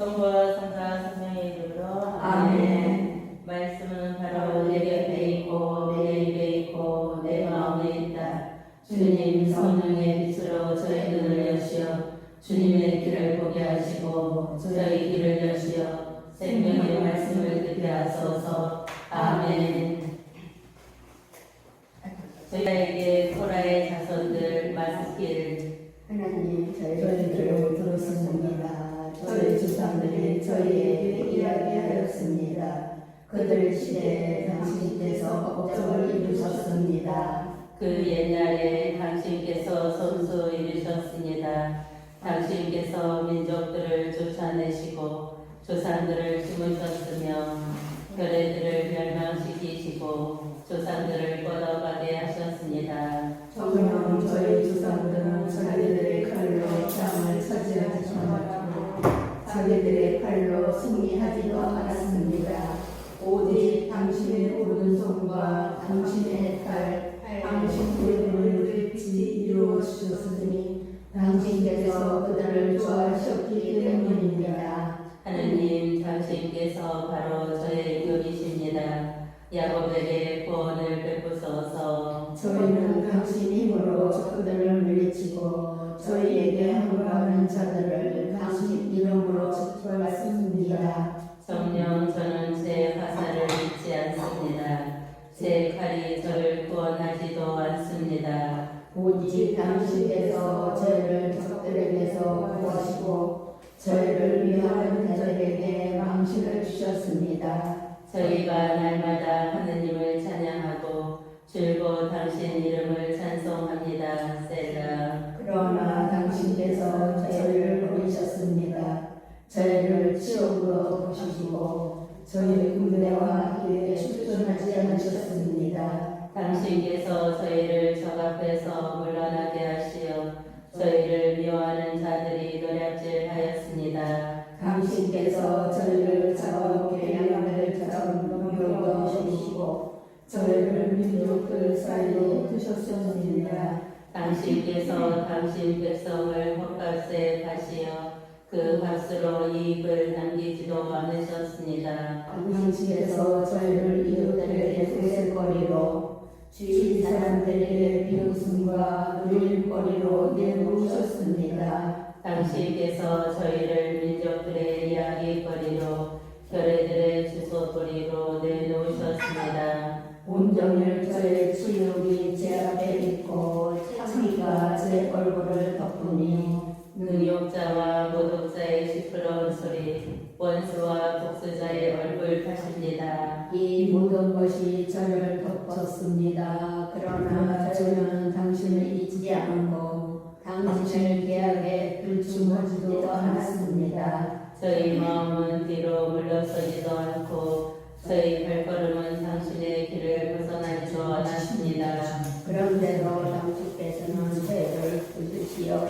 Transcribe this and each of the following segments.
성부와 성자 성령의 이름으로 아멘. 말씀은 바로 내 곁에 있고 내 입에 있고 내 마음에 있다. 주님 성령의 빛으로 저희 눈을 여시어 주님의 길을 보게 하시고 저희 길을 여시어 생명의 말씀을 듣게 하소서. 아멘. 저희에게 토라의 자손들 말씀길 하나님, 저희를 들었습니다. 저희 조상들이 저희에게 이야기하였습니다. 그들 시대에 당신께서 업적을 이루셨습니다. 그 옛날에 당신께서 손수 이루셨습니다. 당신께서 민족들을 쫓아내시고 조상들을 심으셨으며 결례들을 멸망시키시고 조상들을 뻗어가게 하셨습니다. 정녕 저희 조상들은 자기들의 칼로 땅을 차지하지 않았고 자기들의 칼로 승리하지도 않았습니다. 오직 당신의 오른손과 당신의 칼, 당신의 눈을 빛이 이루어 주셨으니 당신께서 그들을 좋아하셨기 때문입니다. 하느님 당신께서 바로 저의 교이십니다. 야곱에게 구원을 베푸소서. 저희는 당신 힘으로 적그들을 물리치고 저희에게 항거하는 자들을 당신 이름으로 쳤습니다. 정녕 저는 제 화살을 잊지 않습니다. 제 칼이 저를 구원하지도 않습니다. 오직 당신께서 저희를 적들에게서 구하시고 저희를 위하는 자들에게 망신을 주셨습니다. 저희가 날마다 하느님을 찬양하고 줄곧 당신 이름을 찬송합니다. 셀라. 그러나 당신께서 저희를 버리셨습니다. 저희를 지옥으로 보시고 저희 군대와 함께 출전하지 않으셨습니다. 당신께서 저희를 적 앞에서 물러나게 하시어 저희를 미워하는 자들이 노략질하였습니다. 당신께서 저희를 잡아먹게 양을 잡아먹여 주시고 저희를 민족들 사이에 두셨습니다. 당신께서 당신 백성을 헛값에 파시어 그 값으로 이익을 남기지도 않으셨습니다. 당신께서 저희를 이웃들에게 쇠쇠거리로 주위 사람들에게 비웃음과 놀림거리로 내놓으셨습니다. 당신께서 저희를 민족들의 이야기거리로 결례들의 주소거리로 내놓으셨습니다. 온종일 저의 치욕이 제 앞에 있고 창기가 제 얼굴을 덮으니 능욕자와 모독자의 시끄러운 소리, 원수와 복수자의 얼굴 탓입니다. 이 모든 것이 저를 덮었습니다. 그러나 저는 당신을 잊지 않고 당신을 계약에 불충하지도 않았습니다. 저희 마음은 뒤로 물러서지도 않고 저희 발걸음은 당신의 길을 벗어나지도 않았습니다. 그런데도 당신께서는 저희를 부수시어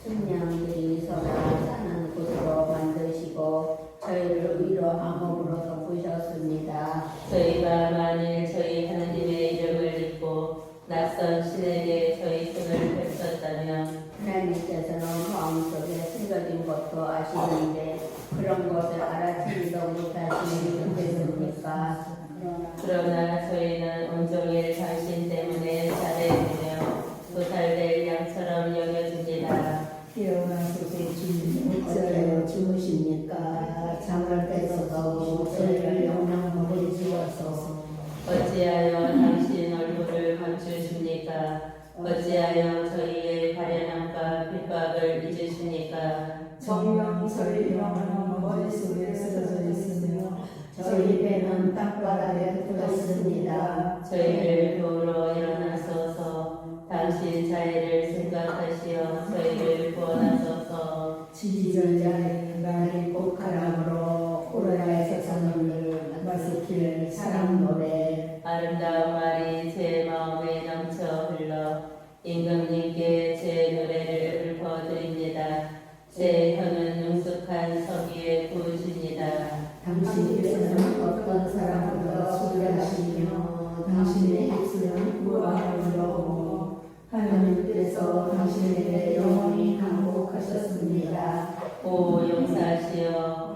순양들이 서로 사는 곳으로 만드시고 저희를 위로 암흑으로 덮으셨습니다. 저희가 만일 저희 하나님의 이름을 잊고 낯선 신에게 저희 손을 펼쳤다면 하나님께서는 마음속에 숨겨진 것도 아시는데 그런 것을 알아채지도 못하시니 어떻겠습니까? 그러나 저희는 온종일 당신 때문에 잘해주며 도살될 양처럼 여겨집니다. 태어나소서 주님 어찌하여 주무십니까? 장을 뺏어도 저희를 영영하게 주어서 어찌하여 당신 얼굴을 감추십니까? 어찌하여 저희의 가련함과 핍박을 잊으십니까? 정령 저희 영혼은 머릿속에 쓰러져 있으며 저희 배는 땅바닥에 붙었습니다. 저희를 도우러 일어나소서. 당신 자애를 생각하시어 저희를 구원하소서. 지지절자의 나의 꽃가람으로 코로나의 세상을 마스킬 사랑 노래 아름다운 말이 제 마음에 넘쳐 흘러 임금님께 제 노래를 읊어드립니다. 제 혀는 능숙한 서기의 굿입니다. 당신께서는 어떤 사람보다 수고하시며 당신의 입술은 무화과로 하나님께서 당신에게 영원히 항복하셨습니다. 오 용사시여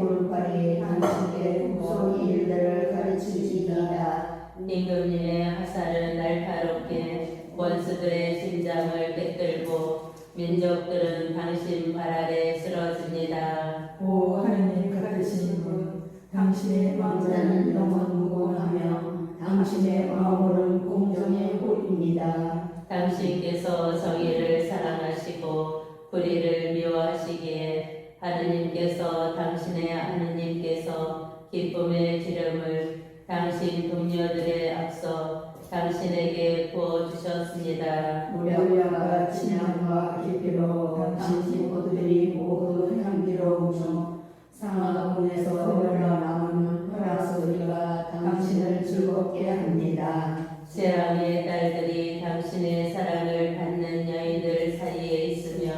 올바리 당신께 무서운 일들을 가르치시리이다. 임금님의 화살은 날카롭게 원수들의 심장을 꿰뚫고 민족들은 당신 발 아래 쓰러집니다. 오 하느님 같으신 분, 당신의 왕자는 영원 무고하며 당신의 마음은 공정의 홀입니다. 당신께서 정의를 사랑하시고 불의를 미워하시기에 하느님께서 당신의 하느님께서 기쁨의 기름을 당신 동료들의 앞서 당신에게 부어주셨습니다. 무량과 진양과 깊이로 당신 모두들이 모두 향기로우며 상하군에서 흘러나오는 허락 소리가 당신을 즐겁게 합니다. 세람의 딸들이 당신의 사랑을 받는 여인들 사이에 있으며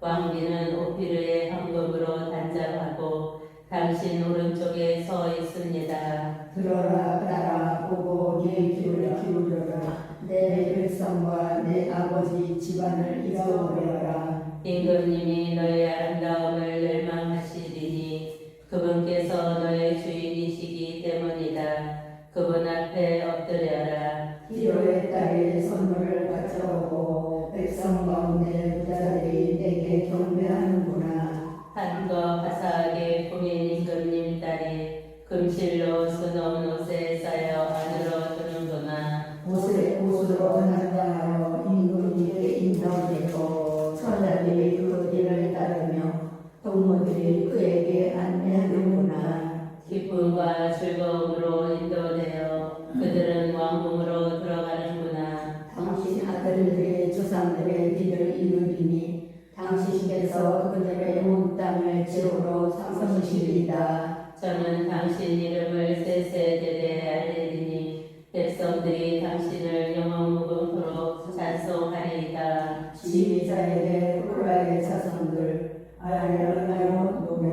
왕비는 오피르의 황금으로 단장하고 당신 오른쪽에 서 있습니다. 들어라 따라 보고 내 귀를 기울여라. 내 백성과 내 아버지 집안을 잊어버려라. 임금님이 너의 아름다움을 열망하시리니 그분께서 너의 주인이시기 때문이다. 그분 앞에 엎드려라. 기로의 딸의 선물을 가져오고 백성 가운데 부자들이 내게 경배하는구나. 한과 화사하게 꾸민 임금님 딸이 금실로 수놓은 옷에 쌓여 안으로 드는구나. 옷으로 단장하여 임금님께 인도되고 처자들이 그 뒤를 따르며 동무들이 그에게 안내하는구나. 기쁨과 즐거움으로 인도되어 그들은 왕궁으로 들어가는구나. 당신 아들들의 조상들의 길을 이루리니 당신께서 그들의 온 땅을 지으로 삼으시리이다. 저는 당신 이름을 세세대대 알리리니 백성들이 당신을 영원무궁토록 찬송하리이다. 지휘자에게 콜라의 자손들 아야르나요 노래.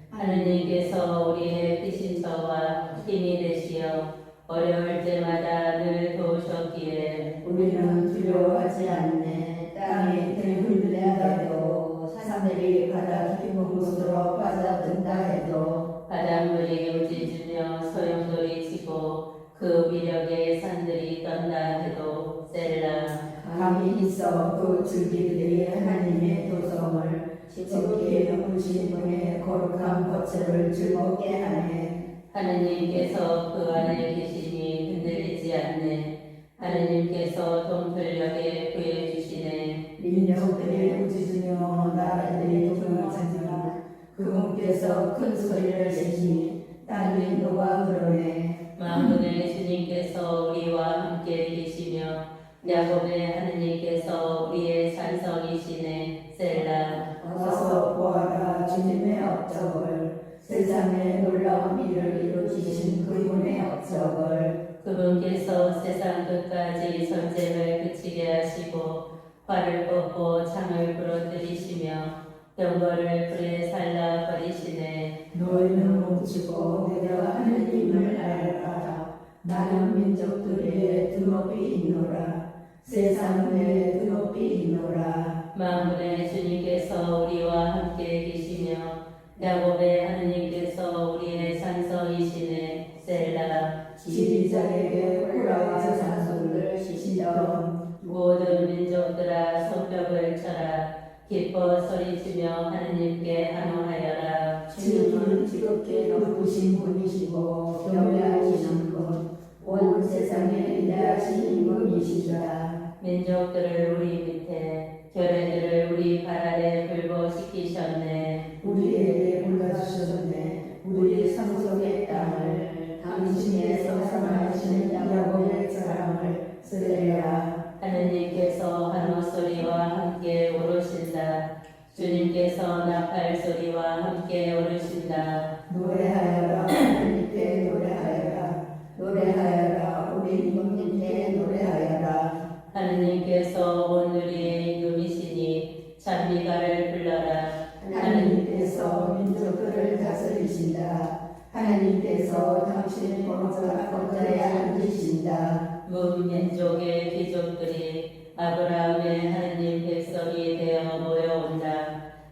하느님께서 우리의 피신처와 힘이 되시어 어려울 때마다 늘 도우셨기에 우리는 두려워하지 않네. 땅이 들흔들린다 해도 산들이 바다 깊은 곳으로 빠져든다 해도 바닷물이 우짖으며 소용돌이 치고 그 위력에 산들이 떤다 해도 셀라. 감이 있어 그 줄기들이 하나님의 도성을 지극히 높으신 분의 거룩한 거처를 즐겁게 하네. 하느님께서 그 안에 계시니 흔들리지 않네. 하느님께서 동틀녘에 구해주시네. 민족들이 우짖으며 나라들이 두려워하지만 그분께서 큰 소리를 내시니 땅이 녹아 흐르네. 만군의 주님께서 우리와 함께 계시며 야곱의 하느님께서 우리의 산성이시네. 셀라. 어서 보아라 주님의 업적을 세상에 놀라운 일을 이루시신 그분의 업적을. 그분께서 세상 끝까지 전쟁을 그치게 하시고 활을 뻗고 창을 부러뜨리시며 병거를 불에 살라 버리시네. 너희는 뭉치고 내가 하느님을 알아라. 나는 민족들의 드높이 있노라. 세상에 드높이 있노라. 만군의 주님께서 우리와 함께 계시며 야곱의 하느님께서 우리의 산성이시네. 셀라. 지휘자에게 콜라와 자손들 시시던 모든 민족들아 손뼉을 쳐라. 기뻐 소리치며 하느님께 환호하여라. 주님은 지극히 높으신 분이시고 경외하시는 분, 온 세상에 위대하신 분이시다. 민족들을 우리 밑에 결례들을 우리 발 아래 불복시키셨네. 우리에게 불러주셨네. 우리 상속의 땅을 당신의 성삼하시는 야곱의 사랑을 쓰레라. 하느님께서 한호 소리와 함께 오르신다. 주님께서 나팔 소리와 함께 오르신다. 노래하여라 하나님께 노래하여라. 노래하여라 우리 임금님께 노래하여라. 하느님께서 오늘의 임금이시니 찬미가를 불러라. 하나님께서 민족들을 다스리신다. 하나님께서 당신의 권자에 앉으신다. 문민족의 귀족들이 아브라함의 하느님 백성이 되어 모여온다.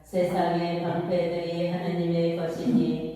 세상의 방패들이 하느님의 것이니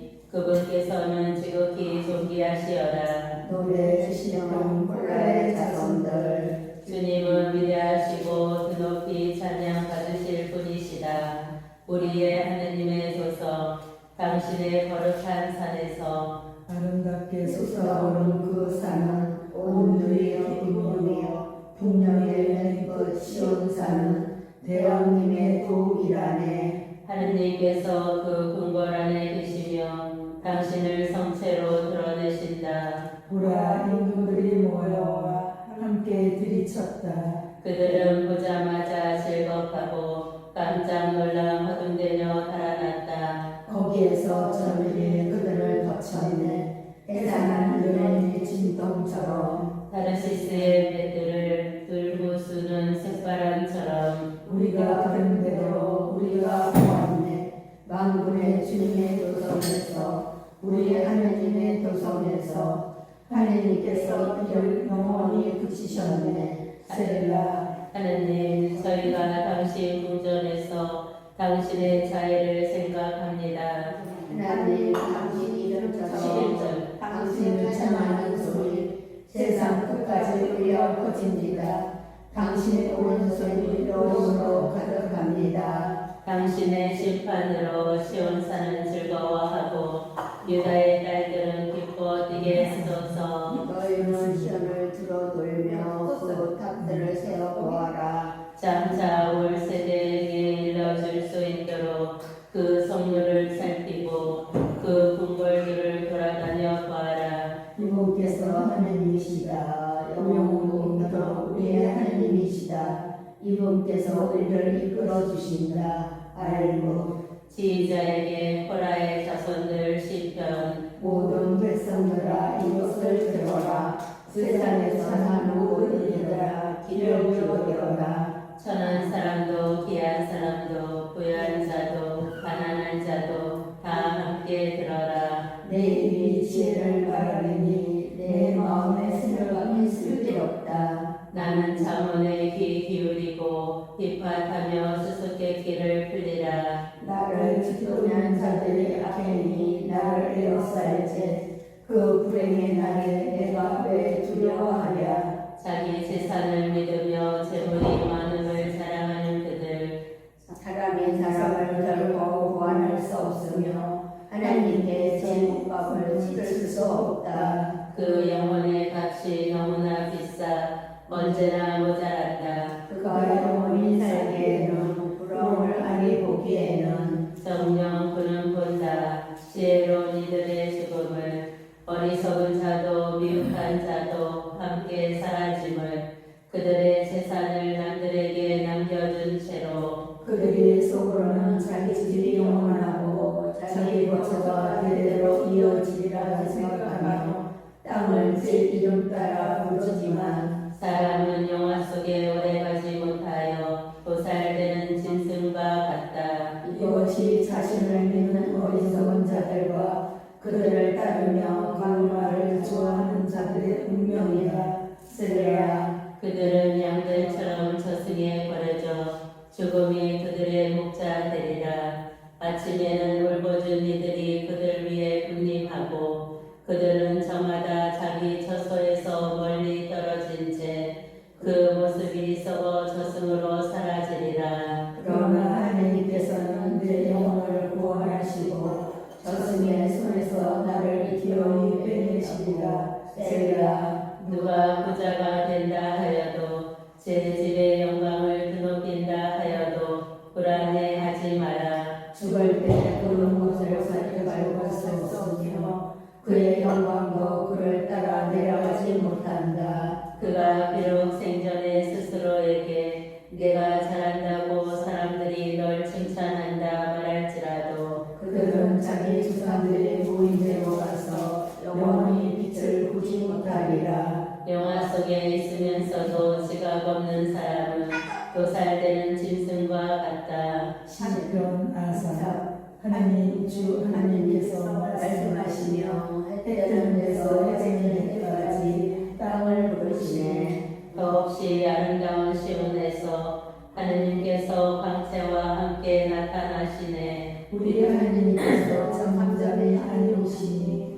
주께서는 지극히 존귀하시어다. 노래 시영 콜라의 자손들 주님은 위대하시고 드높이 찬양 받으실 분이시다. 우리의 하느님의 조서 당신의 거룩한 산에서 아름답게 솟아오른 그 산은 온누리의 기쁨이며 풍년의 맨끝 시온산은 대왕님의 도이라네. 하느님께서 그 궁궐 안에 계시며 당신을 성체로 드러내신다. 보라 인구들이 모여와 함께 들이쳤다. 그들은 보자마자 즐겁하고 깜짝 놀라 허둥대며 달아났다. 거기에서 저들이 그들을 거쳤네. 해산한 유ren의 진동처럼 타르시스의 배들을 들고 수는 새바람처럼 우리가 그런 대로 우리가 보았네. 만군의 주님의 도성에서 우리 하느님의 도성에서 하느님께서 이를 영원히 붙이셨네. 세라. 하느님, 저희가 당신 궁전에서 당신의 자애를 생각합니다. 하나님 당신 이름처럼 당신을 찬양하는 소리 세상 끝까지 울려 퍼집니다. 당신의 오른손이 로움으로 가득합니다. 당신의 심판으로 시온산은 즐거워하고 유다의 딸들은 기뻐 뛰게 하소서. 너희는 시험을 들어돌며 그 탑들을 세워보아라. 장차 올 세대에게 일러줄 수 있도록 그 성물을 살피고 그 궁궐들을 돌아다녀 보아라. 이분께서 하느님이시다. 영원히 믿어 우리의 하느님이시다. 이분께서 우리를 이끌어 주신다. 알고 지휘자에게 호라의 자손들 시편. 모든 백성들아 이것을 들어라. 세상에서 사는 모든 이들아 귀를 기울여라. 천한 사람도 귀한 사람도 부유한 자도 가난한 자도 다 함께 들어라. 내 입이 지혜를 말하리니 내 마음에 생각이 슬기롭다. 나는 잠언에 귀 기울이고 빗밭하며 수수께끼를 풀리라. 나를 지도하는 자들이 악행이 나를 에워싸일지 그 불행의 날에 내가 왜 두려워하랴. 자기 재산을 믿으며 재물이 많음을 자랑하는 그들. 사람이 사람을 결코 보완할 수 없으며 하나님께 제목값을 치를 수 없다. 그 영혼의 값이 너무나 비싸 언제나 모자란다. 그가 영원히 살기에는 부러움을 아니 보기에는 정녕 그는 본다. 지혜로운 이들의 죽음을 어리석은 자도 미혹한 자도 함께 사라짐을 그들의 재산을 남들에게 남겨준 채로 그들이 속으로는 자기 집이 영원하고 자기 거처가 대대로 이어지리라 생각하며 땅을 제 이름 따라 부르지만 사람은 영화 속에 오래가지 못하여 도살되는 짐승과 같다. 이것이 자신을 믿는 어리석은 자들과 그들을 따르며 강마를 좋아하는 자들의 운명이다. 세례야. 그들은 양들처럼 저승에 버려져 죽음이 그들의 목자 되리라. 아침에는 울부짖는 이들이 그들 위에 군림하고 그들은 저마다 자기 처소에서 멀리 떨어진 채 그 모습이 썩어 저승으로 사라지리라. 그러나 하나님께서는 내 영혼을 구원하시고 저승의 손에서 나를 기어이 빼내시리라. 세례야. 누가 부자가 된다 하여도 제 집의 영광을 드높인다 하여도 불안해하지 마라. 죽을 때 그런 곳을 살펴갈 수 없으며 그의 영광도 그를 따라 내려가지 못한다. 그가 비록 생전에 스스로에게 내가 잘한다고 사람들이 널 칭찬한다 말할지라도 그들은 자기 조상들의 무인대로 가서 영원히 빛을 보지 못하리라. 영화 속에 있으면서도 지각 없는 사람은 도살되는 짐승과 같다. 시편 아사. 하나님 주 하나님께서 말씀하시며 해 뜨는 데서 해 지는 때까지 땅을 부르시네. 더없이 아름다운 시온에서 하느님께서 광채와 함께 나타나시네. 우리 하나님께서 정탐자의 하나님이시니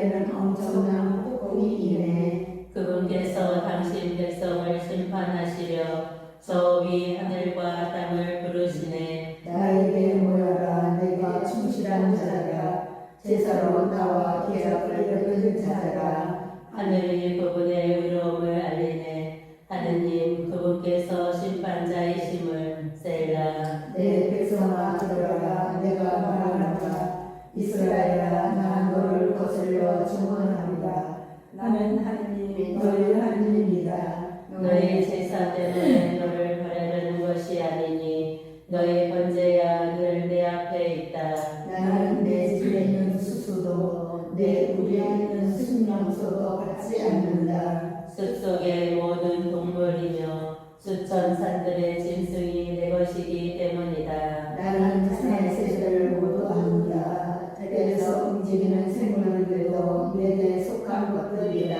나에게는 엄청난 복음이 있네. 그분께서 당신 백성을 심판하시려 저 위 하늘과 땅을 부르시네. 나에게 모여라. 내가 충실한 자들아. 제사로 나와 계약을 맺은 자들아. 하늘이 그분의 의로움을 알리네. 하느님 그분께서 심판자이심을 셀라. 내 백성아 들어라. 내가 말하노라. 이스라엘아 나 너를 거슬러 증언합니다. 나는 하느님이 너희 하느님이다. 너희 제사 때문에 너를 바라는 것이 아니니 너희 번제야 늘 내 앞에 있다. 나는 내 집에 있는 수수도 내 우리에 있는 순명소도 받지 않는다. 숲속의 모든 동물이며 수천산들의 짐승이 내 것이기 때문이다. 나는 산의 새들을 모두 안다. 들에서 움직이는 생물들도 내게 속한 것들이라.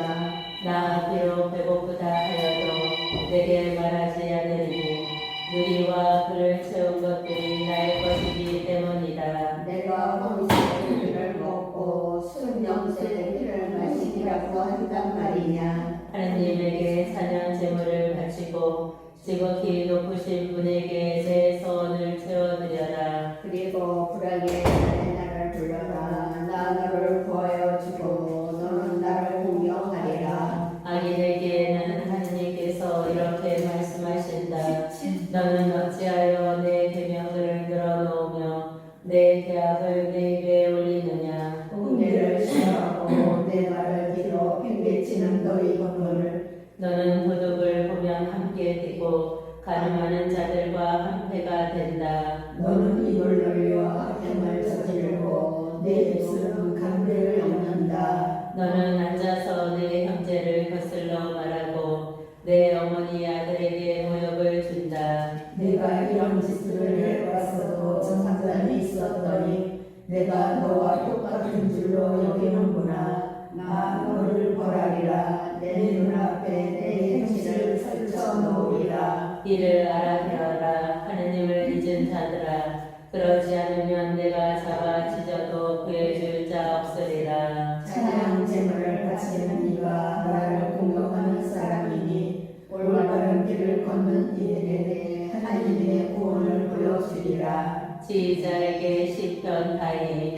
나 비록 배고프다 하여도 내게 말하지 않으리니 누리와 그를 채운 것들이 나의 것이기 때문이다. 내가 홍수의 피를 먹고 순명새의 피를 마시기라고 한단 말이냐. 하느님에게 찬양 제물을 바치고 지극히 높으신 분에게 내 소원을 채워드려라. 그리고 불악의 날에 나를 불러라. 나 너를 구하여 주고 너는 나를 공경하리라. 악인에게는 하느님께서 이렇게 말씀하신다. 너는 어찌하여 내 계명들을 늘어놓으며 내 계약을 내 입에 올리느냐. 은혜를 싫어하고 내 말을 뒤로 팽개치는 너희 건물을. 너는 도둑을 보면 함께 뛰고 가늠하는 자들과 한패가 된다. 너는 입을 벌려 악행을 저지르고 내 입술은 강대를 엮는다. 너는 앉아서 내 형제를 거슬러 말하고 내 어머니 아들에게 모욕을 준다. 내가 이런 짓을 해왔어도 정상이 있었더니 내가 너와 똑같은 줄로 여기는구나. 나 너를 벌하리라. 내 눈앞에 내 행실을 설쳐 놓으리라. 이를 알아들어라. 하느님을 잊은 자들아. 그러지 않으면 내가 잡아 찢어도 구해줄 자 없으리라. 찬양 제물을 바치는 이가 나를 공경하는 사람이니 올바른 길을 걷는 이에게 하나님의 구원을 보여주리라. 지휘자에게 시편 하이.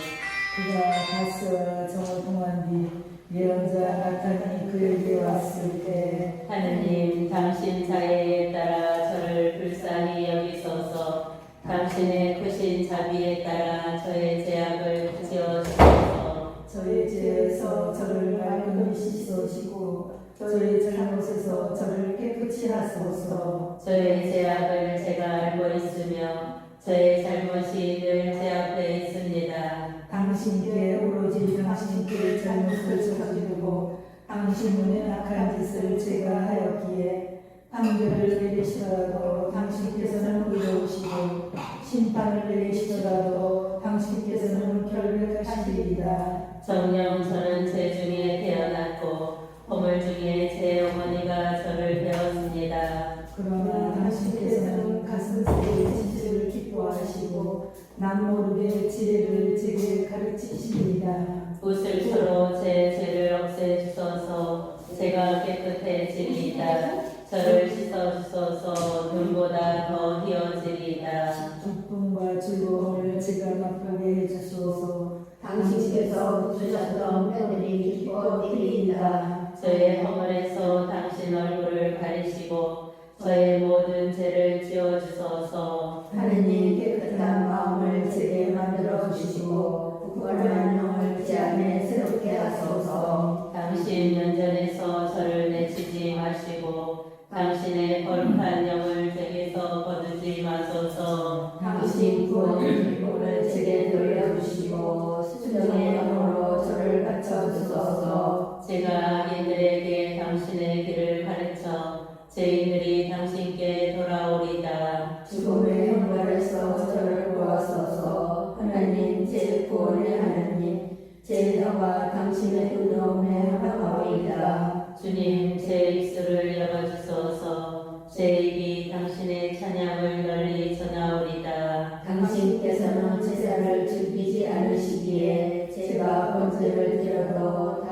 그가 가스와 정을 통한 뒤 예언자 나탄이 그에게 왔을 때 하느님 당신 자애에 따라 저를 불쌍히 여기소서. 당신의 크신 자비에 따라 저의 죄악을 지어주소서. 저의 죄에서 저를 말끔히 씻어주시고 저의 잘못에서 저를 깨끗이 하소서. 저의 죄악을 제가 알고 있으며 저의 잘못이 늘 제 앞에 있습니다. 당신께 오로지 당신께 잘못을 저지르고 당신 눈에 악한 짓을 제가 하였기에 판결을 내리시더라도 당신께서는 의로우시고 심판을 내리시더라도 당신께서는 결백하시리이다. 정녕 저는 죄 중에 태어났고 허물 중에 제 어머니가 저를 배웠습니다. 그러나 당신께서는 가슴속의 진실을 기뻐하시고 남모르게 지혜를 제게 가르치시리이다. 붓을초로 제 죄를 없애주소서. 제가 깨끗해지리이다. 저를 씻어주소서. 눈보다 더 희어지리이다. 기쁨과 즐거움을 제가 맛보게 해주소서. 당신께서 주셨던 뼈들이 기뻐 뛰리이다. 저의 허물에서 당신 얼굴을 가리시고 저의 모든 죄를 지어주소서. 하느님 깨끗한 마음을 제게 만들어 주시고 부끄러운 영을 제 안에 새롭게 하소서. 당신 면전에서 저를 내치지 마시고 당신의 거룩한 영을 제게서 거두지 마소서. 당신 구원의 기쁨을 제게 돌려주시고 순정의 영으로 저를 바쳐주소서. 제가 악인들에게 당신의 길을 가르쳐 죄인들이 당신께 돌아오리다. 죽음의 현관에서 저를 구하소서. 하나님 제 구원의 하나님 제 영과 당신의 의로움에 합하오이다. 주님 제 입술을 열어주소서. 제 입이 당신의 찬양을 널리 전하오리다. 당신께서는 제사를 즐기지 않으시기에 제가 번제를 드려도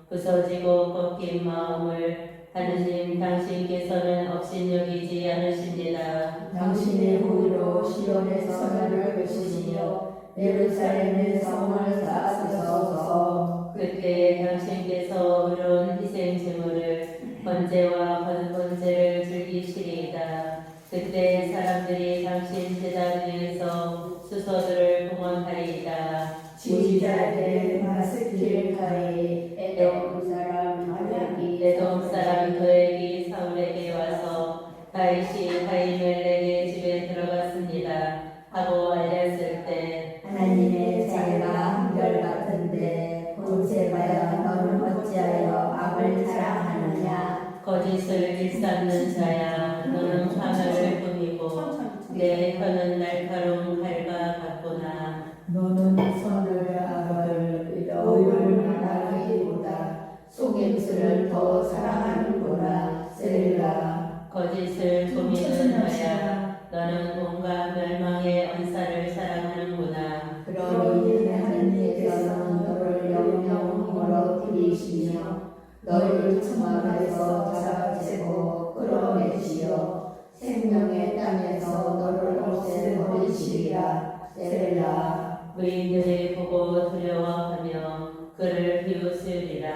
부서지고 꺾인 마음을 하느님 당신께서는 업신여기지 않으십니다. 당신의 후로 시온의 선을 베푸시며 예루살렘의 성을 쌓으소서. 그때 당신께서 의로운 희생 제물을 번제와 번제를 즐기시리이다. 그때 사람들이 당신 제단 위에서 수소들을 봉헌하리이다. 지휘자의 마스킬가에 에돔 사람 도액이 사울에게 와서 다윗이 아히멜렉의 집에 들어갔습니다 하고 알렸을 때 하나님의 자녀가 한결같은데 본세바야 너는 어찌하여 악을 자랑하느냐. 거짓을 일삼는 자야 너는 화면을 꾸미고 내 혀는 날카로운 칼과 같구나. 너는 선을 악을 의를 말하기보다 속임수를 더 사랑하는구나. 셀라. 거짓을 꾸미는 자야 너는 온갖 멸망의 언사를 사랑하는구나. 그러니 하느님께서는 너를 영영으로 들이시며 너희를 청함에서 잡아채고 끌어내시어 생명의 땅에서 너를 없애버리시리라. 셀라. 의인들이 보고 두려워하며 그를 비웃으리라.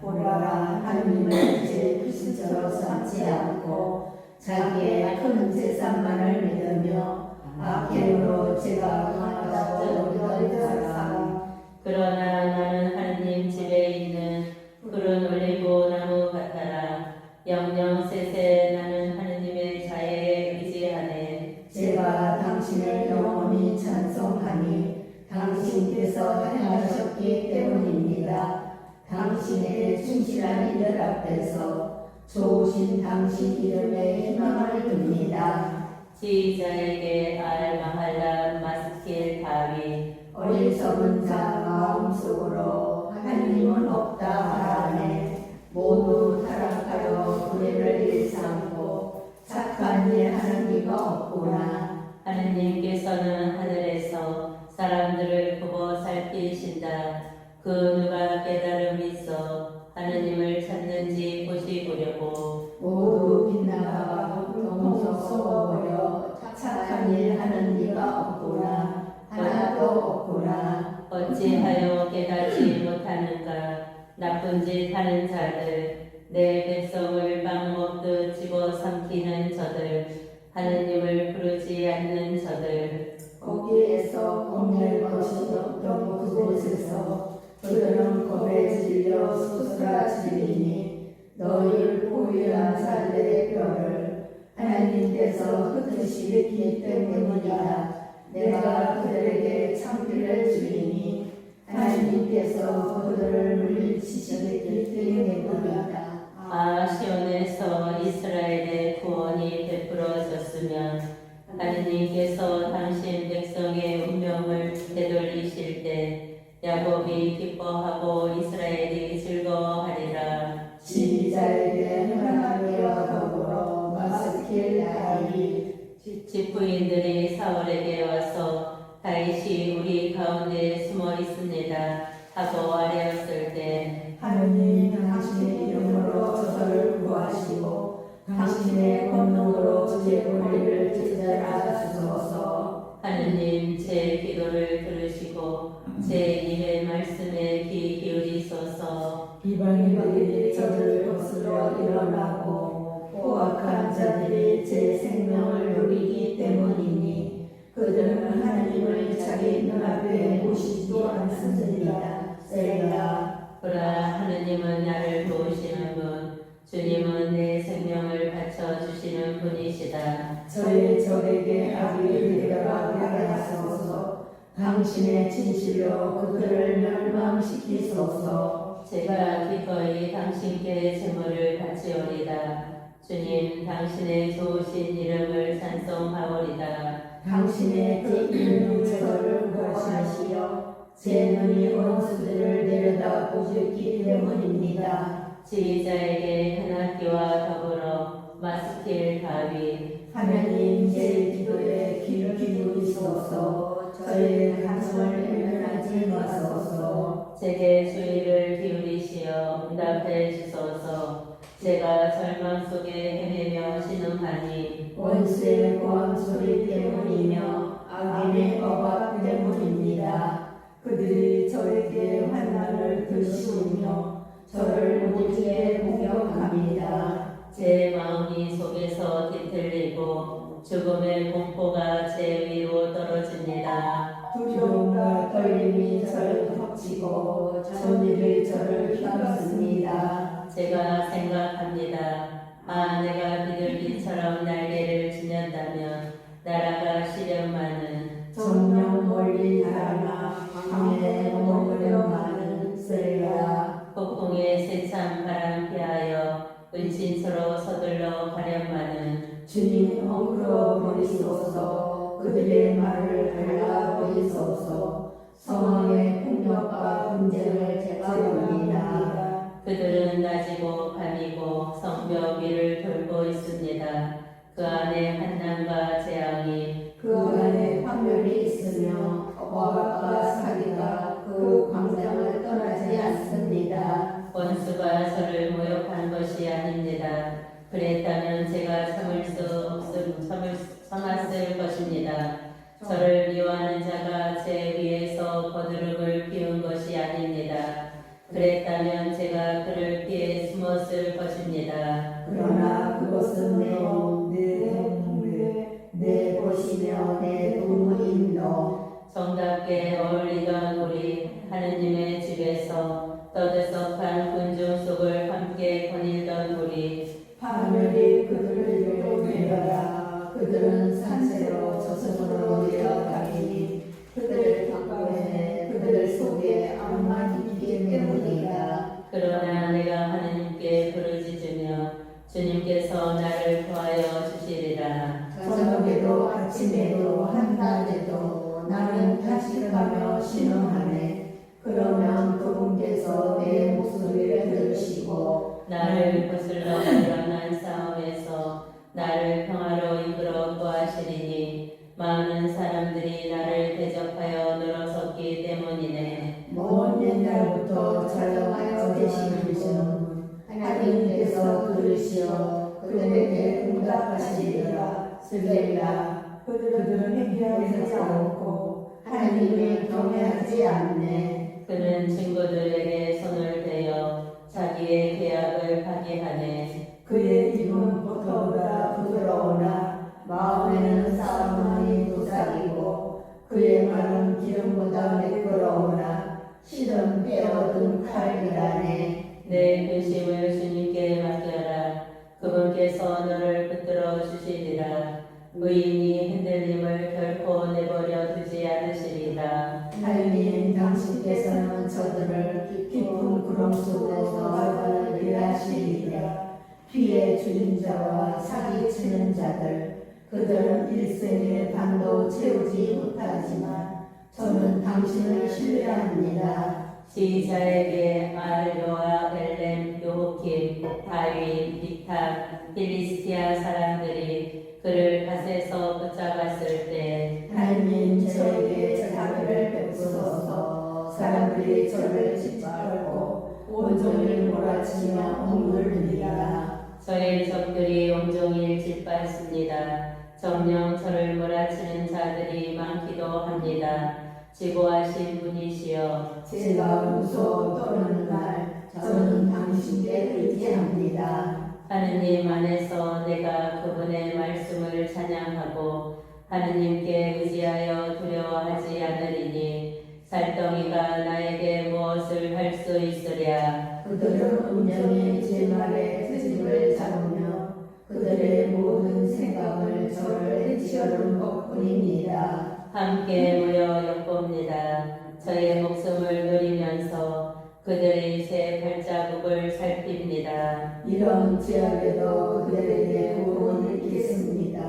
보라, 하느님을 제 피스처럼 삼지 않고 자기의 큰 재산만을 믿으며 악행으로 제가 강하다고 믿는 사람. 그러나 나는 하느님 집에 있는 푸른 올리브 나무 같아라. 영영 세세 나는 하느님의 자애에 의지하네. 제가 당신을 영원히 찬송하니 당신께서 행하셨기 때문입니다. 당신의 충실한 이들 앞에서 좋으신 당신 이름에 희망을 둡니다. 지휘자에게 알마할라 마스킬 다윗. 어리석은 자 마음속으로 하나님은 없다 말하네. 모두 타락하여 불의를 일삼고 착한 일 하는 이가 없구나. 하느님께서는 하늘에서 사람들을 보고 살피신다. 그 누가 깨달음 있어 하느님을 찾는지 보시보려고. 모두 빗나가 동서 썩어버려 착한 일 하는 이가 없구나. 하나도 없구나. 어찌하여 깨닫지 못하는가. 나쁜 짓 하는 자들, 내 백성을 빵 먹듯 집어삼키는 저들, 하느님을 부르지 않는 저들. 거기에서 겁낼 것이 없던 그곳에서 그들은 겁에 질려 수스라지리니 너희를 포위한 자들의 뼈를 하나님께서 흩으시기 때문이다. 내가 그들에게 창피를 주리니 하나님께서 그들을 물리치시기 때문이다. 아, 시온에서 이스라엘의 구원이 베풀어졌으면 하느님께서 당신 백성의 운명을 되돌리실 때 야곱이 기뻐하고 이스라엘이 즐거워하리라. 지휘자에게 하나님과 더불어 마스킬 다이 집부인들이 사울에게 와서 다윗이 우리 가운데 숨어 있습니다 하고 아뢰었을 때 하느님 당신의 이름으로 저를 구하시고 당신의 권능으로 제 권리를 제자라 주소서. 하느님 제 기도를 들으시고 제 입의 말씀에 귀 기울이소서. 이방인들이 저를 거스려 일어나고 포악한 자들이 제 생명을 누리기 때문이니 그들은 하나님을 자기 눈앞에 보시지 않습니다. 셀라. 보라 하느님은 나를 도우시는 분 주님은 내 생명을 바쳐주시는 분이시다. 저의 적에게 악을 되돌아가게 하소서. 당신의 진실로 그들을 멸망시키소서. 제가 기꺼이 당신께 제물을 바치오리다. 주님 당신의 좋으신 이름을 찬송하오리다. 당신의 뜻은 저를 구하시어 제 눈이 원수들을 내려다보셨기 때문입니다. 지휘자에게 현악기와 더불어 마스킬 다윗. 하나님 제 기도에 귀를 기울이소서. 저의 간청을 외면하지 마소서. 제게 주의를 기울이시어 응답해 주소서. 제가 절망 속에 헤매며 신음하니 원수의 고함 소리 때문이며 악인의 억압 때문입니다. 그들이 저에게 환난을 들이우며 저를 무지하게 공격합니다. 제 마음이 속에서 뒤틀리고 죽음의 공포가 제 위로 떨어집니다. 두려움과 떨림이 저를 덮치고 전일이 저를 휘감습니다. 제가 생각합니다. 아, 내가 비둘기처럼 날개를 지녔다면 날아가 시련만은 정령 멀리 달아나 강에 머무려마는 셀라. 폭풍에 세찬 바람 피하여 은신처로 서둘러 가련마는 주님 엉클어 버리소서. 그들의 말을 갈라 버리소서. 성왕의 폭력과 분쟁을 제거합니다. 그들은 낮이고 밤이고 성벽 위를 돌고 있습니다. 그 안에 환난과 재앙이 그 안에 판멸이 있으며 억압과 사기가 그 광장을 떠나지 않습니다. 원수가 저를 모욕한 것이 아닙니다. 그랬다면 제가 참았을 것입니다. 저를 미워하는 자가 제 위에서 거드름을 피운 것이 아닙니다. 그랬다면 제가 그를 피해 숨었을 것입니다. 그러나 그것은 내 동무에 내 곳이며 내 동무인도 정답게 어울리던 우리 하느님의 집에서 떠들썩한 군중 속을 함께 거닐던 우리 하늘이 그들을 내려라. 그들은 산채로 저승으로 내려가니 그들 가까운에 그들 속에 악만 있기 때문이다. 그러나 내가 하느님께 부르짖으며 주님께서 나를 도하여 주시리라. 저녁에도 아침에도 한낮에도 나는 탄식하며 신음하네. 그러면 그분께서 내 목소리를 들으시고 나를 거슬러 일어난 싸움에서 나를 평화로 이끌어 구하시리니 많은 사람들이 나를 대적하여 늘어섰기 때문이네. 먼 옛날부터 촬영하여 계시는 분 하나님께서 들으시어 그들에게 응답하시리라. 스벨라. 그들은 회개하지 않고 하나님을 경외하지 않네. 그는 친구들에게 손을 대어 자기의 계약을 파기하네. 그의 입은 보토보다 부드러우나 마음에는 싸움이 도삭이고 그의 말은 기름보다 매끄러우나 실은 빼어든 칼이라네. 내 근심을 주님께 맡겨라. 그분께서 너를 붙들어 주시리라. 의인이 흔들림을 결코 내버려 두지 않으시리라. 하나님 당신께서는 저들을 깊은 구름 속에서 발견하게 하시리라. 피해 주는 자와 사기치는 자들 그들은 일생에 반도 채우지 못하지만 저는 당신을 신뢰합니다. 지자에게 알로아, 엘렘, 요호kim, 다윗, 비탑, 필리스티아 사람들이 그를 밭에서 붙잡았을 때 하나님 저에게 자비를 베푸소서. 사람들이 저를 짓밟고 온종일 몰아치며 억눌립니다. 저의 적들이 온종일 짓밟습니다. 정녕 저를 몰아치는 자들이 많기도 합니다. 지고하신 분이시여 제가 무서워 떠는 날 저는 당신께 의지합니다. 하느님 안에서 내가 그분의 말씀을 찬양하고 하느님께 의지하여 두려워하지 않으리니 살덩이가 나에게 무엇을 할 수 있으랴. 그들은 온전히 제 말에 트집을 잡으며 그들의 모든 생각을 저를 해치려는 것뿐입니다. 함께 모여 엿봅니다. 저의 목숨을 누리면서 그들의 새 발자국을 살핍니다. 이런 죄악에도 그들에게 구원을 있겠습니다.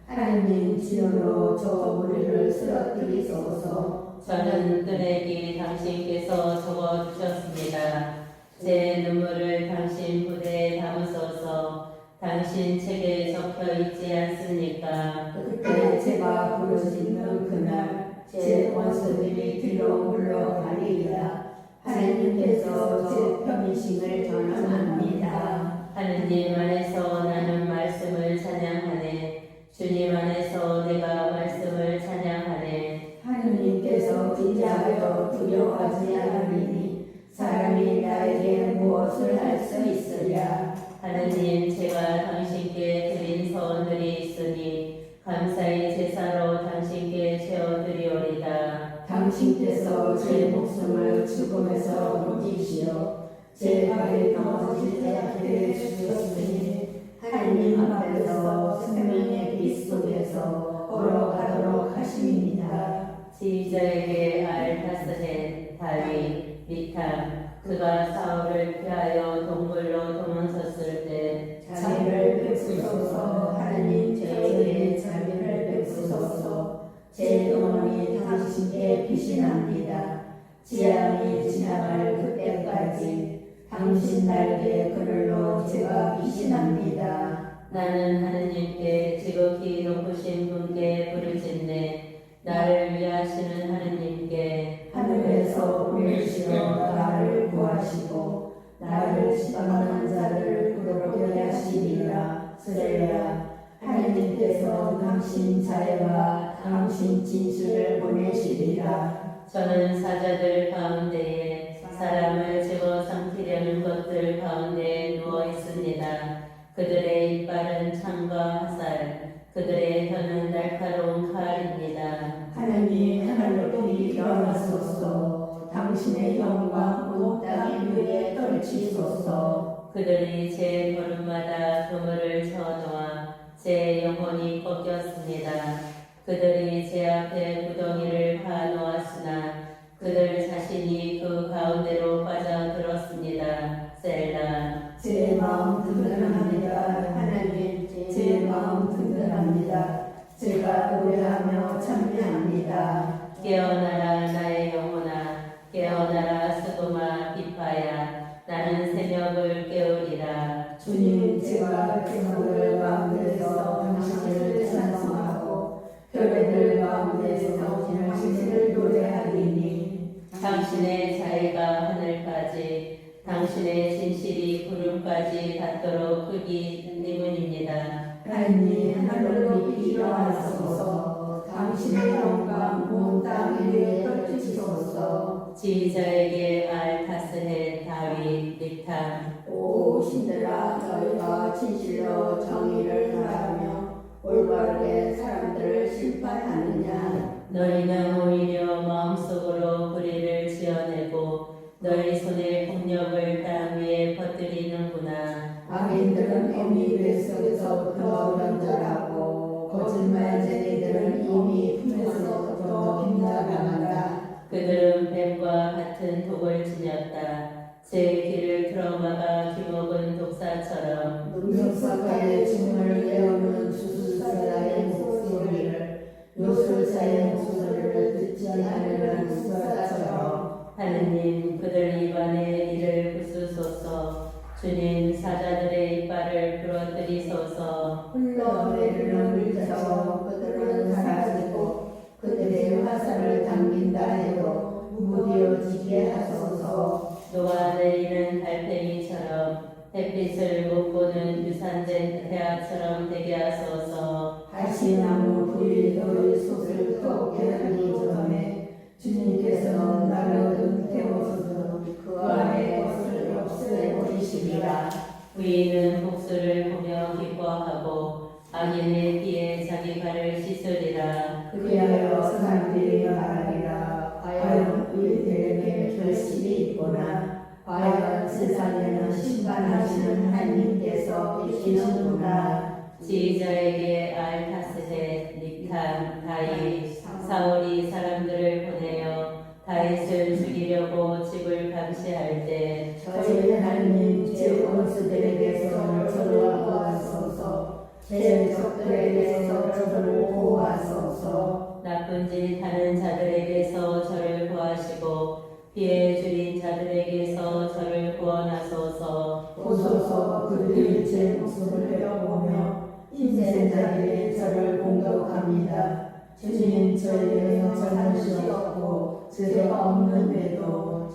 하나님 지연으로 저 무리를 쓰러뜨리소서. 저는 끄내기 당신께서 적어주셨습니다. 제 눈물을 당신 부대에 담으소서. 당신 책에 적혀 있지 않습니까? 그때 제가 부르짖는 그날 제 원수들이 뒤로 물러가리라. 하나님께서 제 편이심을 전합니다. 하느님 안에서 나는 말씀을 찬양하네. 주님 안에서 내가 말씀을 찬양하네. 하느님께서 기대하여 두려워하지 않으리니 사람이 나에게 무엇을 할 수 있으랴. 하느님 제가 당신께 드린 선들이 있으니 감사의 제사로 당신께 채워드리오리다. 당신께서 제 목숨을 죽음에서 높이시어 제 발이 넘어지지 않게 주셨으니 하나님 앞에서 생명의 빛 속에서 걸어가도록 하심입니다. 지휘자에게 알타스헨 다윗 미탐 그가 사울을 피하여 동굴로 도망쳤을 때 자비를 베푸소서. 하나님 저에게 자비를 베푸소서. 제 영혼이 당신께 빛이 납니다. 지향이 지나갈 그때까지 당신 날개 그늘로 제가 빛이 납니다. 나는 하느님께 지극히 높으신 분께 부르짖네. 나를 위하시는 하느님께 하늘에서 우리시러 나를 구하시고 나를 시험하는 자를 부끄럽게 하시리라. 셀라. 하나님께서 당신 자애와 당신 진실을 보내시리라. 저는 사자들 가운데에 사람을 집어삼키려는 것들 가운데 누워 있습니다. 그들의 이빨은 창과 화살, 그들의 혀는 날카로운 칼입니다. 하나님 하늘 높이 일어나소서. 당신의 영광 온 땅 위에 떨치소서. 그들이 제 걸음마다 그물을 쳐놓아 제 영혼이 꺾였습니다. 그들이 제 앞에 구덩이를 파놓았으나 그들 자신이 그 가운데로 빠져들었습니다. 셀라. 제 마음 든든합니다. 하나님 제 마음 든든합니다. 제가 노래하며 찬미합니다. 깨어나라 나의 영혼아, 깨어나라 스도마 비파야, 나는 새벽을 깨우리라. 주님 제가 백성들 가운데서 당신을 찬송하고 교회들 가운데서 당신을 노래하리니 당신의 자애가 하늘까지, 당신의 진실이 구름까지 닿도록 크기 때문입니다. 하나님 하늘 높이 일어나소서. 당신의 영광 온 땅 위에 떨치소서. 지휘자에게 알타스헨 다윗 미탐 오 신들아 너희가 진실로 정의를 말하며 올바르게 사람들을 심판하느냐. 너희는 오히려 마음속으로 불의를 지어내고 너희 손에 폭력을 땅 위에 퍼뜨리는구나. 악인들은 이미 뱃속에서부터 변절하고 거짓말쟁이들은 이미 품에서부터 빗나간다. 그들은 뱀과 같은 독을 지녔다. 제 귀를 틀어막아 귀먹은 독사처럼 능력사가의 증을 내어오는 주술사의 목소리를 요술사의 목소리를 듣지 않으려는 수사처럼 하느님 그들 입안에 이를 부수소서. 주님 사자들의 이빨을 부러뜨리소서. 흘러내리는 물처럼 그들은 사라지고 그들의 화살을 당긴다 해도 무뎌지게 하소서. 녹아내리는 달팽이처럼 햇빛을 못 보는 유산된 태아처럼 되게 하소서. 가시나무 불이 너희 솥을 뜨겁게 하기 전에 주님께서는 나를 태워서도 그 안에 것을 없애버리시리라. 부인은 복수를 보며 기뻐하고 악인의 피에 자기 발을 씻으리라. 그리하여 사람들이 말하리라. 과연 우리들에게 결실이 있구나. 과연 세상에는 심판하시는 하나님께서 계시는구나. 지휘자에게 알타스헨 미탐 다윗 사울이 사람들을 보내어 다윗을 죽이려고 집을 감시할 때 저희 하나님 제 원수들에게서 저를 구하소서. 제 적들에게서 저를 보호하소서. 나쁜 짓 하는 자들에게서 저를 구하시고 피해 줄인 자들에게서 저를 구원하소서. 보소서. 그들이 제 목숨을 빼앗보며 힘센 자들이 저를 공격합니다. 주님 저에게는 전하시옵고 죄가 없는데도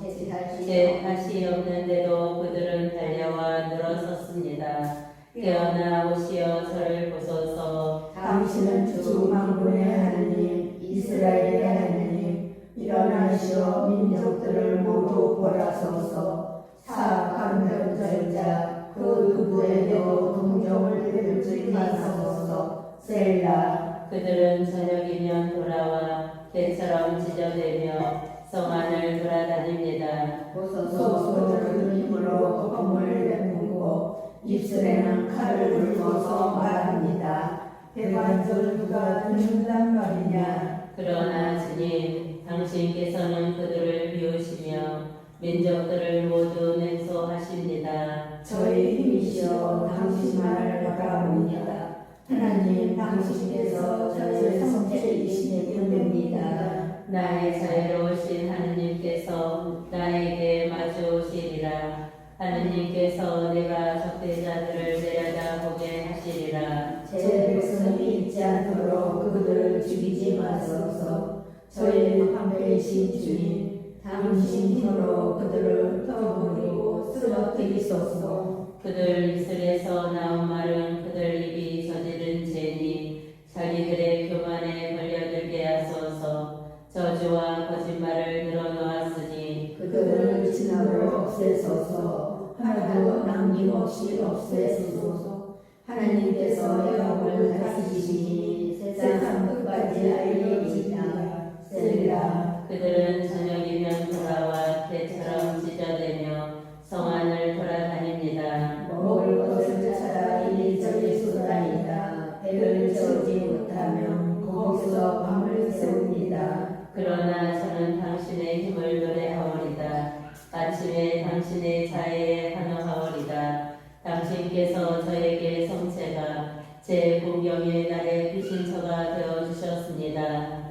죄탓이 없는데도 그들은 달려와 늘어섰습니다. 깨어나 오시어 저를 보소서. 당신은 주 만군의 하나님 이스라엘의 하나님 일어나시어 민족들을 모두 벌하소서. 사악한 변절자 그 누구에게도 동정을 베풀지 마소서. 셀라. 그들은 저녁이면 돌아와 개처럼 찢어대며 성 안을 돌아다닙니다. 소소들은 입으로 검을 내뿜고 입술에는 칼을 물고서 말합니다. 대관절 누가 듣는단 말이냐. 그러나 주님, 당신께서는 그들을 비우시며 민족들을 모두 냉소하십니다. 저희 힘이시여 당신만을 바라봅니다. 하나님 당신께서 저의 성체이시니 은혜입니다. 나의 자유로우신 하느님께서 나에게 마주오시리라. 하느님께서 내가 적대자들을 내려다보게 하시리라. 제 백성이 잊지 않도록 그들을 죽이지 마소서. 저희 방패이신 주님 당신 힘으로 그들을 떠버리고 쓰러뜨리소서. 그들 입술에서 나온 말은 그들 입이 저지른 죄니 자기들의 교만에 걸려들게 하소서. 저주와 거짓말을 늘어놓았으니 그들을 진화로 없애소서. 하나도 남김없이 없애소서. 하나님께서 야곱을 다스리시니 세상 끝까지 알리리이다. 셀라. 그들은 저녁이면 돌아와 개처럼 찢어대며 성 안을 돌아다닙니다. 먹을 것을 찾아 이리저리 쏟아이다. 배를 채우지 못하면 거기서 밤을 새웁니다. 그러나 저는 당신의 힘을 노래하오리다. 아침에 당신의 자애에 환호하오리다. 당신께서 저에게 성체가 제 공경의 날에 귀신처가 되어주셨습니다.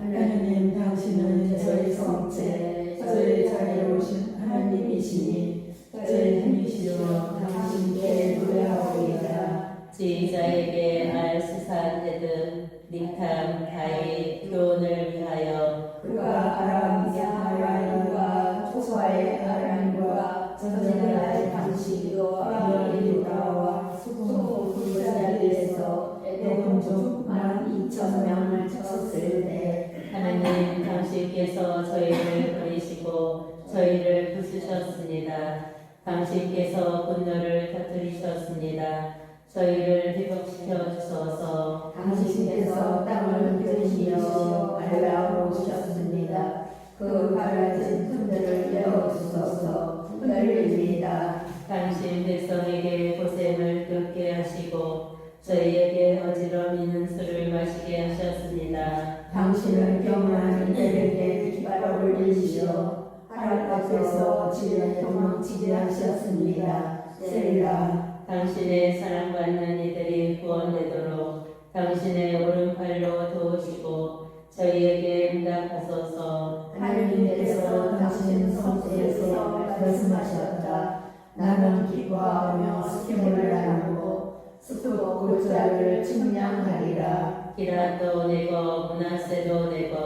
하나님 당신은 저의 성체 저의 자유로우신 하나님이시니 저의 힘이시여 당신께 노래하오리다. 지휘자에게 알스산 헤드 닉탐 다이 교훈을 위하여 그가 아람 야하라임과 초사의 아람과 전쟁을 당시도 아이유다와 수고 그 자리에서 에돔 중 12,000명을 쳤을 때 하나님 당신께서 저희를 버리시고 저희를 부수셨습니다. 당신께서 분노를 터뜨리셨습니다. 저희를 회복시켜 주소서. 당신께서 땅을 들이시어 갈라놓으셨습니다. 그 갈라진 틈들을 내어주소서. 흔들립니다. 당신 백성에게 고생을 겪게 하시고 저희에게 어지러미는 술을 마시게 하셨습니다. 당신은 경한 이들에게 깃발을 올리시어 하늘 앞에서 지에 도망치게 하셨습니다. 셀라. 당신의 사랑받는 이들이 구원되도록 당신의 오른팔로 도우시고 저희에게 응답하소서. 하나님께서 당신 성소에서 말씀하셨다. 나는 기뻐하며 스케물을 나누고 숲꽃자를 측량하리라. 기라도 내고 문하세도 내고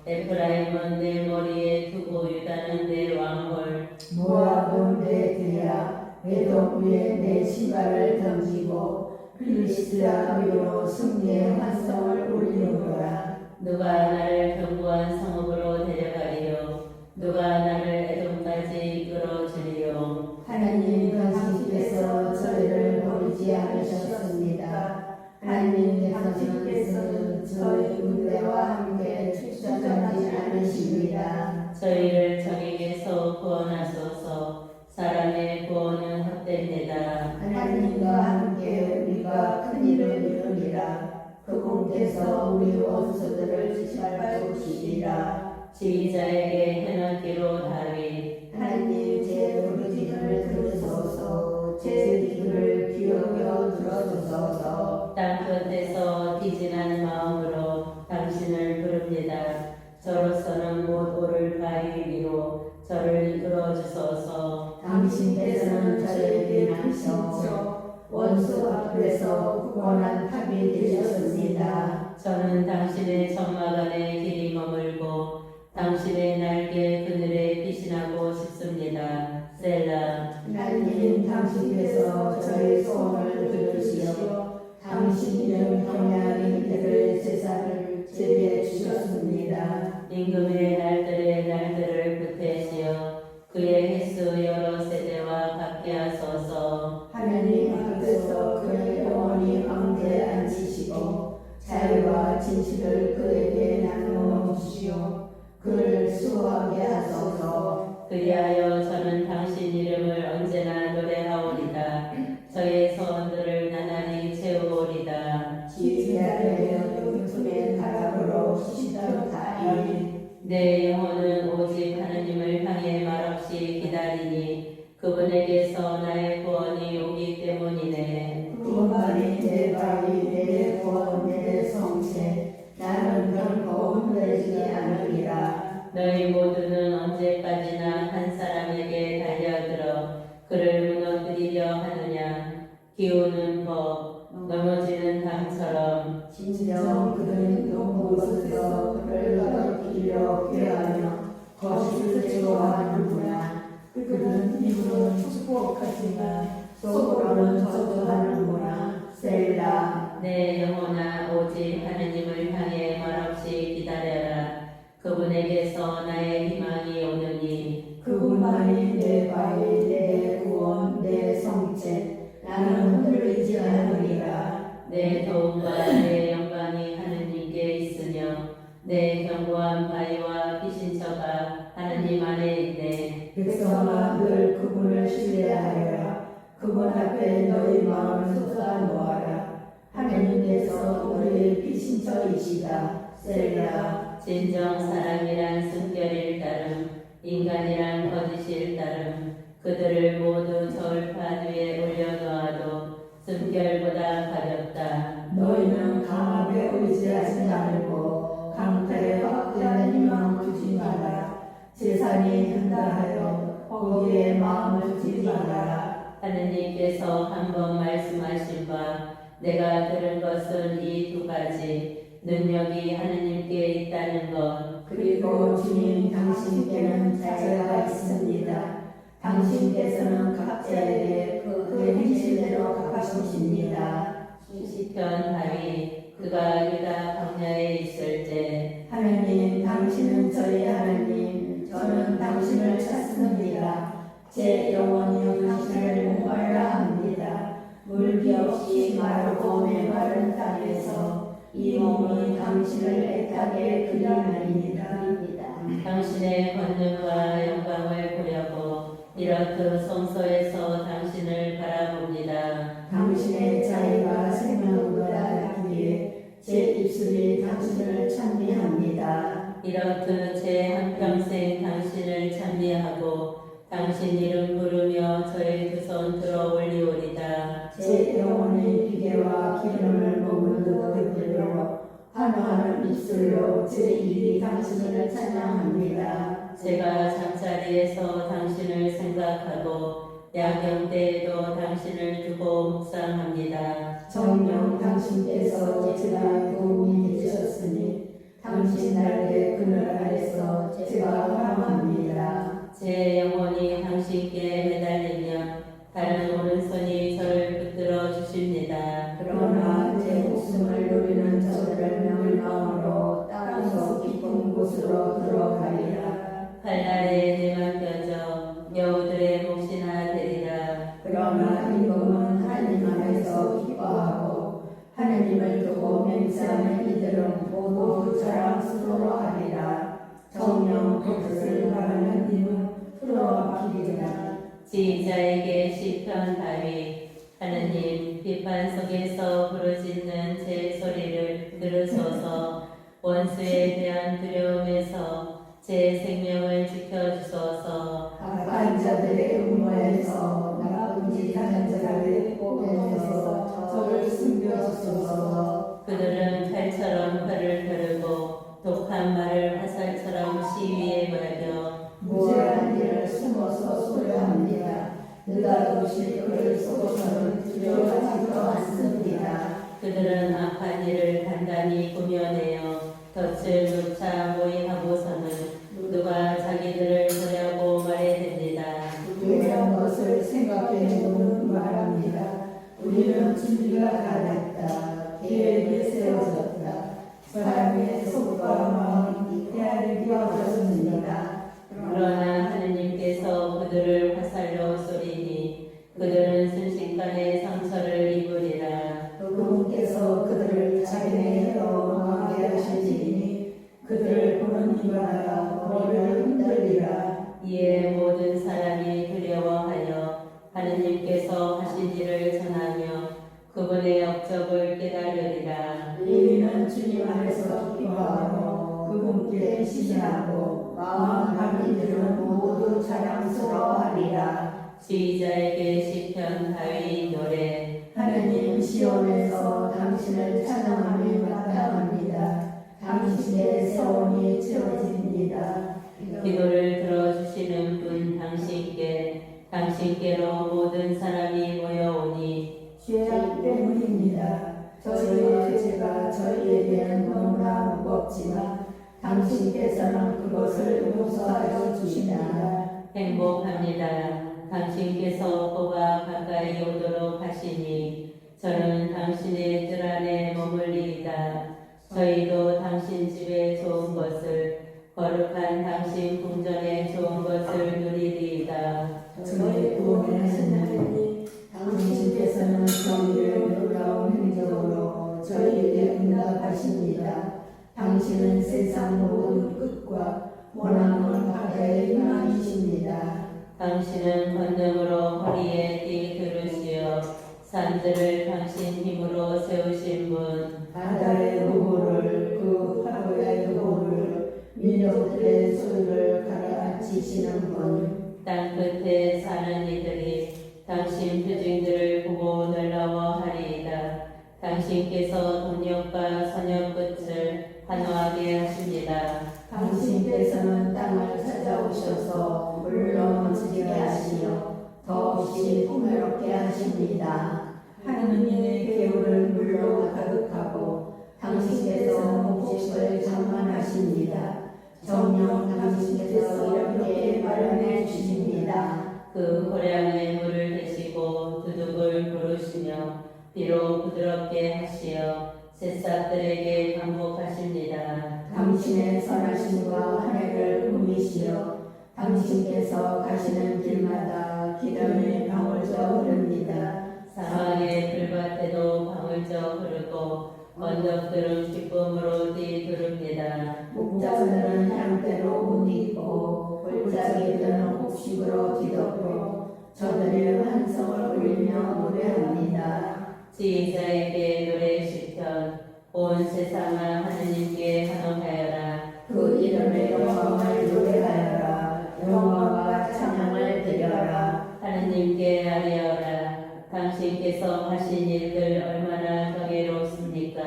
에프라임은 내 머리에 두고 유다는 내 왕홀. 모압은 내 뒤야. 에돔 위에 내 신발을 던지고 필리스티아 위로 승리의 환성을 올리노라. 누가 나를 견고한 성읍으로 데려가리요? 누가 나를 에돔까지 이끌어 주리요? 하나님 당신께서 저희를 버리지 않으셨습니다. 하나님 당신께서는 저희 군대와 함께 출전하지 않으십니다. 저희를 적에게서 구원하소서. 사람의 구원은 헛됩니다. 하나님과 함께 우리가 큰 일을 이루리라. 그분께서 우리 원수들을 짓밟으시리라. 지휘자에게 해놨기로 다윗. 하나님 제 부르짖음을 들으소서. 제 기도를 기억여 들어주소서. 땅끝에서 기진한 마음으로 당신을 부릅니다. 저로서는 못 오를 바위 위로 저를 이끌어 주소서. 당신께서는 저에게 나셔 원수 앞에서 굳건한 탑이 되셨습니다. 저는 당신의 천막 안에 길이 머물고 당신의 날개 그늘에 피신하고 싶습니다. 셀라. 하나님 당신께서 저의 소원을 들으시어 당신 이름 경외하는 이들의 제사를 제비해 주셨습니다. 임금의 날들의 날들을 보태시어 그의 횟수 여러 세대와 같게 하소서. 하나님 앞에서 그의 영원히 황제에 앉히시고 자유와 진실을 그에게 나누어 주시오. 그를 수호하게 하소서. 그리하여 저는 당신 이름을 언제나 노래하오리다. 저의 소원들을 나날이 채우오리다. 지혜하여 용품의 바람으로 시달다이. 내 영혼은 오직 하나님을 향해 말없이 기다리니 그분에게서 나의 구원이 오기 때문이네. 그분만이 내 바위 내 구원 내 성체 나는 결코 흔들리지 않으리라. 너희 모두는 언제까지나 한 사람에게 달려들어 그를 무너뜨리려 하느냐. 기우는 법 넘어지는 담처럼 진정 그는 높은 곳에서 그를 더럽히려 괴하며 거짓을 좋아하는구나. 그는 입으로는 축복하지만 속으로는 저주하는구나. 셀라. 내 영혼아 오직 하나님을 향해 말없이 기다려라. 그분에게서 나의 희망이 오느니 그분만이 내 바위 내 구원 내 성체 나는 흔들리지 않으리라. 내 도움과 내 영광이 하느님께 있으며 내 견고한 바위와 피신처가 하느님 안에 있네. 백성아 늘 그분을 신뢰하여라. 그분 앞에 너희 마음을 쏟아 놓아라. 하나님께서 우리의 피신처이시다. 셀라. 진정 사랑이란 숨결일 따름 인간이란 거짓일 따름 그들을 모두 저울판 위에 올려놓아도 숨결보다 가볍다. 너희는 강압에 의지하지 말고 강탈에 확대한 희망 두지 마라. 재산이 한다 하여 거기에 마음을 두지 마라. 하느님께서 한 번 말씀하신 바 내가 들은 것은 이 두 가지 능력이 하느님께 있다는 것 그리고 주님 당신께는 자제가 있습니다. 당신께서는 각자에게 그의 행실대로 갚아주십니다. 시편 다윗 그가 유다 광야에 있을 때 하나님 당신은 저희 하나님 저는 당신을 찾습니다. 제 영혼이 당신을 목말라 합니다. 물기 없이 마르고 메마른 땅에서 이 몸이 당신을 애타게 그리나이다. 당신의 권능과 영광을 보려고 이렇듯 성소에서 당신을 바라봅니다. 당신의 자유가 생명보다 낫기에 제 입술이 당신을 찬미합니다. 이렇듯 제 한평생 당신을 찬미하고 당신 이름 부르며 저의 두 손 들어 올리오리다. 제 영혼의 비계와 기름을 머물러 베풀려 환호하는 입술로 제 입이 당신을 찬양합니다. 제가 잠자리에서 당신을 생각하고 야경 때에도 당신을 두고 묵상합니다. 정녕 당신께서 제가 도움이 되셨으니 당신 날개 그늘 아래서 제가 환호합니다. 제 영혼이 당신께 매달리며 다른 오른손이 저를 붙들어 주십니다. 그러나 제 목숨을 누리는 저들을 멸망으로 땅에서 깊은 곳으로 들어가리라. 칼날에 내만 껴져 여우들의 몫이나 되리라. 그러나 임금은 하나님 안에서 기뻐하고 하나님을 두고 맹세하는 이들은 모두 자랑스러워하리라. 정령 그것을 바라는 님은 풀어막히리라. 지휘자에게 시편 다윗 하느님 비판 속에서 부르짖는 제 소리를 들으소서. 원수에 대한 두려움에서 제 생명을 지켜주소서. 악한 자들의 음모에서 나쁜 짓 하는 자들의 꼬에서 저를 숨겨주소서. 그들은 칼처럼 칼을 벼르고 독한 말을 화살처럼 시위에 말려 무죄한 일을 숨어서 소유합니다. 느닷없이 그를 속고서는 두려워하지도 않습니다. 그들은 악한 일을 단단히 구며내어 덫을 누차 모의하고서는 모두가 자기들을 보려고 말해댑니다. 우리의 것을 생각해내고 말합니다. 우리는 준비가 다 됐다. 계획이 세워졌다. 사람의 속과 마음이 헤아리게 그러나 하느님께서 그들을 화살로 쏘리니 그들은 순식간에 상처를 입으리라. 그분께서 그들을 자기네 혀로 망하게 하시리니 그들을 보는 이마다 머리를 흔들리라. 이에 모든 사람이 두려워하여 하느님께서 하신 일을 전하며 그분의 업적을 깨달으리라. 우리는 주님 안에서 기뻐하며 그분께 시신하고 마음 담이들은 모두 자랑스러워하리라. 지휘자에게 시편 다윗 노래. 하느님 시온에서 당신을 찬양함이 마땅합니다. 당신의 세원이 채워집니다. 기도를 들어주시는 분 당신께로 모든 사람이 모여오니 죄악 때문입니다. 저희의 죄가 저희에게는 너무나 무겁지만 당신께서는 그것을 용서하여 주십니다. 행복합니다. 당신께서 보가 가까이 오도록 하시니 저는 당신의 뜰 안에 머물리이다. 저희도 당신 집에 좋은 것을 거룩한 당신 궁전에 좋은 것을 누리리이다. 저희의 구원을 하시나니 당신께서는 저희를 놀라운 행적으로 저희에게 응답하십니다. 당신은 세상 모든 끝과 원하는 바다의 희망이십니다. 당신은 권능으로 허리에 띠 두르시어 산들을 당신 힘으로 세우신 분. 바다의 노고를 그 파도의 노고를 민족들의 소유를 가라앉히시는 분. 땅 끝에 사는 이들이 당신 표징들을 보고 놀라워하리이다. 당신께서 동력과 선역 끝을 환호하게 하십니다. 당신께서는 땅을 찾아오셔서 물로 넘치게 하시며 더없이 풍요롭게 하십니다. 하느님의 개울을 물로 가득하고 당신께서 목식을 장만하십니다. 정녕 당신께서 이렇게 마련해 주십니다. 그 호량의 물을 대시고 두둑을 부르시며 비로 부드럽게 하시어 새싹들에게 반복하십니다. 당신의 선하심과 하늘을 꾸미시어 당신께서 가시는 길마다 기름이 방울져 흐릅니다. 사막의 불밭에도 방울져 흐르고 언덕들은 기쁨으로 뛰두릅니다. 목자들은 향대로 옷 입고 골짜기들은 곡식으로 뒤덮고 저들이 환성을 울리며 노래합니다. 지휘자에게 노래 시편 온 세상아 하느님께 환호하여라. 그 이름의 영광을 노래하여라. 영광과 찬양을 드려라. 하느님께 아뢰어라. 당신께서 하신 일들 얼마나 경이롭습니까?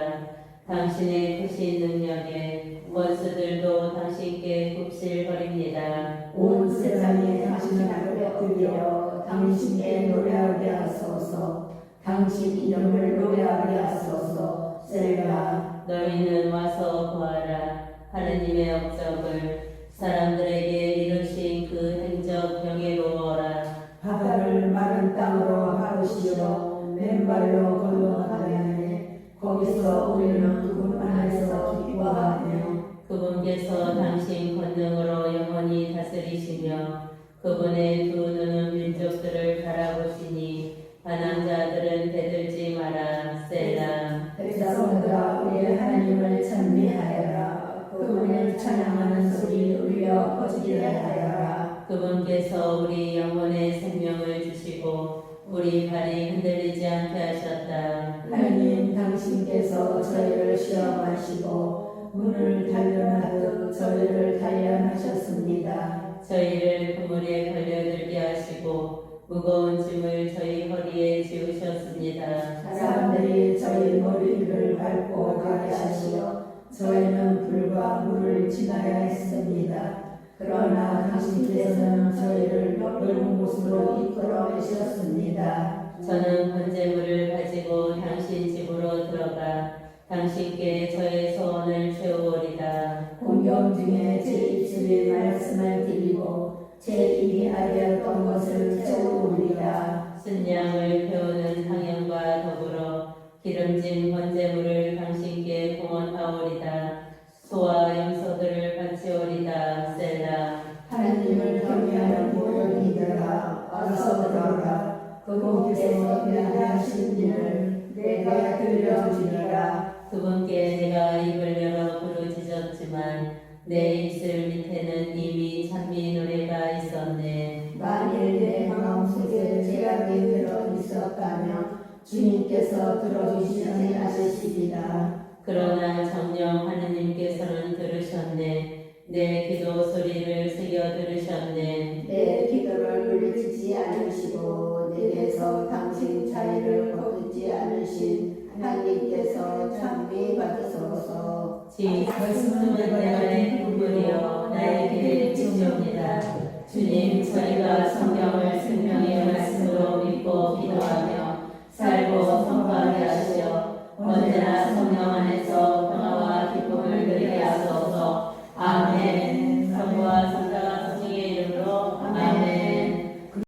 당신의 크신 능력에 원수들도 당신께 굽실거립니다. 온 세상이 당신을 엎드려 당신께 노래하게 하소서. 당신 이름을 노래하게 하소서. 셀라. 너희는 와서 보아라. 하느님의 업적을 사람들에게 이루신 그 행적 경이로워라. 바다를 마른 땅으로 바꾸시어 맨발로 건너가다니 거기서 우리는 그분 안에서 기뻐하며 그분께서 당신 권능으로 영원히 다스리시며 그분의 두 눈은 민족들을 바라보시니 반항자들은 대들지 마라. 셀라. 백성들아 우리의 하나님을 찬미하여라. 그분을 찬양하는 소리 울려 퍼지게 하여라. 그분께서 우리 영혼의 생명을 주시고 우리 발이 흔들리지 않게 하셨다. 하나님 당신께서 저희를 시험하시고 문을 단련하듯 저희를 단련하셨습니다. 저희를 그물에 걸려들게 하시고 무거운 짐을 저희 허리에 지우셨습니다. 사람들이 저희 머리를 밟고 가게 하시어 저희는 불과 물을 지나야 했습니다. 그러나 당신께서는 저희를 넓은 곳으로 이끌어 내셨습니다. 저는 번제물을 가지고 당신 집으로 들어가 당신께 저의 소원을 채우리다. 공경 중에 제 입술이 말씀 그분께서 대하신 일을 내가 들려주리라. 그분께 내가 입을 열어 부르짖었지만 내 입술 밑에는 이미 찬미 노래가 있었네. 만일 내 마음속에 죄악이 들어 있었다면 주님께서 들어주시지 않으시리라. 그러나 정녕 하느님께서는 들으셨네. 내 기도 소리를 새겨 들으셨네. 내 기도를 물리치지 않으시고 내게서 당신 자의를 거두지 않으신 하나님께서 찬미 받으소서. 지 말씀은 내 발의 눈물이여 나의 길의 빛이옵니다. 주님, 저희가 성경을 생명의 말씀으로 믿고 기도하며 살고 선포하게 하시어 언제나 성령 안에